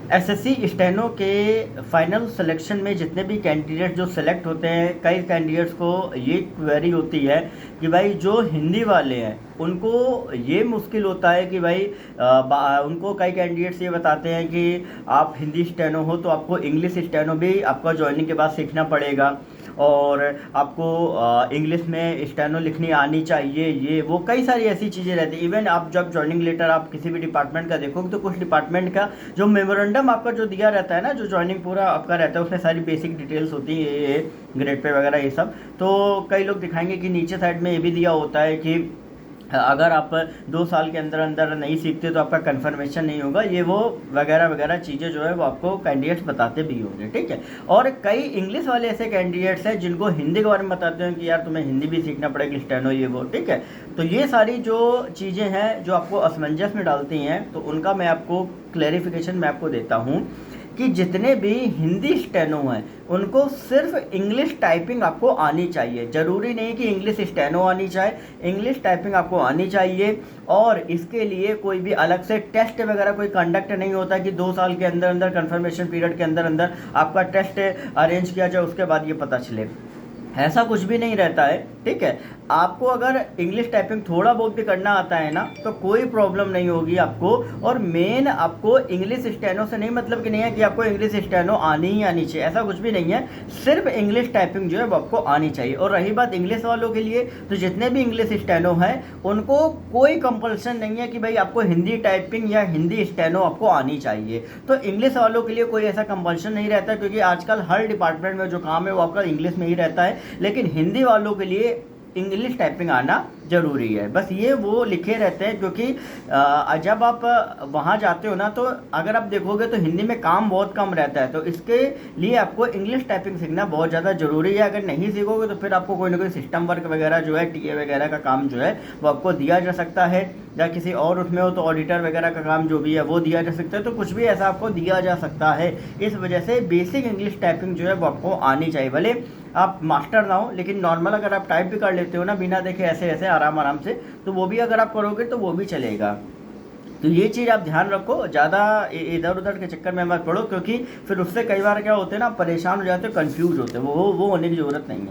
SSC steno के final selection में जितने भी कैंडिडेट जो सेलेक्ट होते हैं, कई कैंडिडेट्स को ये क्वेरी होती है कि भाई जो हिंदी वाले हैं उनको ये मुश्किल होता है कि भाई उनको कई कैंडिडेट्स ये बताते हैं कि आप हिंदी स्टेनो हो तो आपको इंग्लिश स्टेनो भी आपका ज्वाइनिंग के बाद सीखना पड़ेगा, और आपको इंग्लिश में स्टेनो लिखनी आनी चाहिए। ये वो कई सारी ऐसी चीज़ें रहती हैं। इवन आप जब जॉइनिंग लेटर आप किसी भी डिपार्टमेंट का देखोगे तो कुछ डिपार्टमेंट का जो मेमोरेंडम आपका जो दिया रहता है ना, जो जॉइनिंग पूरा आपका रहता है, उसमें सारी बेसिक डिटेल्स होती है, ये ग्रेड पे वगैरह ये सब। तो कई लोग दिखाएंगे कि नीचे साइड में ये भी दिया होता है कि अगर आप 2 साल के अंदर अंदर नहीं सीखते तो आपका कन्फर्मेशन नहीं होगा, ये वो वगैरह वगैरह चीज़ें जो है वो आपको कैंडिडेट्स बताते भी होंगे, ठीक है। और कई इंग्लिश वाले ऐसे कैंडिडेट्स हैं जिनको हिंदी के बारे में बताते हैं कि यार तुम्हें हिंदी भी सीखना पड़ेगी, स्टेनो ये वो, ठीक है। तो ये सारी जो चीज़ें हैं जो आपको असमंजस में डालती हैं, तो उनका मैं आपको क्लैरिफिकेशन मैं आपको देता हूँ कि जितने भी हिंदी स्टेनो हैं उनको सिर्फ इंग्लिश टाइपिंग आपको आनी चाहिए। ज़रूरी नहीं कि इंग्लिश स्टेनो आनी चाहिए, इंग्लिश टाइपिंग आपको आनी चाहिए। और इसके लिए कोई भी अलग से टेस्ट वगैरह कोई कंडक्ट नहीं होता कि 2 साल के अंदर अंदर कन्फर्मेशन पीरियड के अंदर अंदर आपका टेस्ट अरेंज किया जाए, उसके बाद ये पता चले। ऐसा कुछ भी नहीं रहता है, ठीक है। आपको अगर इंग्लिश टाइपिंग थोड़ा बहुत भी करना आता है ना तो कोई प्रॉब्लम नहीं होगी आपको। और मेन आपको इंग्लिश स्टेनो से नहीं मतलब कि नहीं है कि आपको इंग्लिश स्टेनो आनी ही आनी चाहिए, ऐसा कुछ भी नहीं है। सिर्फ इंग्लिश टाइपिंग जो है वो आपको आनी चाहिए। और रही बात इंग्लिश वालों के लिए, तो जितने भी इंग्लिश स्टेनो हैं उनको कोई कंपल्सन नहीं है कि भाई आपको हिंदी टाइपिंग या हिंदी स्टेनो आपको आनी चाहिए। तो इंग्लिश वालों के लिए कोई ऐसा कंपल्सन नहीं रहता, क्योंकि आजकल हर डिपार्टमेंट में जो काम है वो आपका इंग्लिश में ही रहता है। लेकिन हिंदी वालों के लिए इंग्लिश टाइपिंग आना ज़रूरी है, बस ये वो लिखे रहते हैं। क्योंकि जब आप वहाँ जाते हो ना, तो अगर आप देखोगे तो हिंदी में काम बहुत कम रहता है, तो इसके लिए आपको इंग्लिश टाइपिंग सीखना बहुत ज़्यादा ज़रूरी है। अगर नहीं सीखोगे तो फिर आपको कोई ना कोई सिस्टम वर्क वगैरह जो है, टीए वगैरह का काम जो है वो आपको दिया जा सकता है, या किसी और उसमें हो तो ऑडिटर वगैरह का काम जो भी है वो दिया जा सकता है। तो कुछ भी ऐसा आपको दिया जा सकता है। इस वजह से बेसिक इंग्लिश टाइपिंग जो है वो आपको आनी चाहिए। भले आप मास्टर ना हो, लेकिन नॉर्मल अगर आप टाइप भी कर लेते हो ना बिना देखे ऐसे ऐसे आराम आराम से, तो वो भी अगर आप करोगे तो वो भी चलेगा। तो ये चीज़ आप ध्यान रखो, ज़्यादा इधर उधर के चक्कर में मत पड़ो, क्योंकि फिर उससे कई बार क्या होते हैं ना, परेशान हो जाते हो, कंफ्यूज होते हो। वो होने की ज़रूरत नहीं है।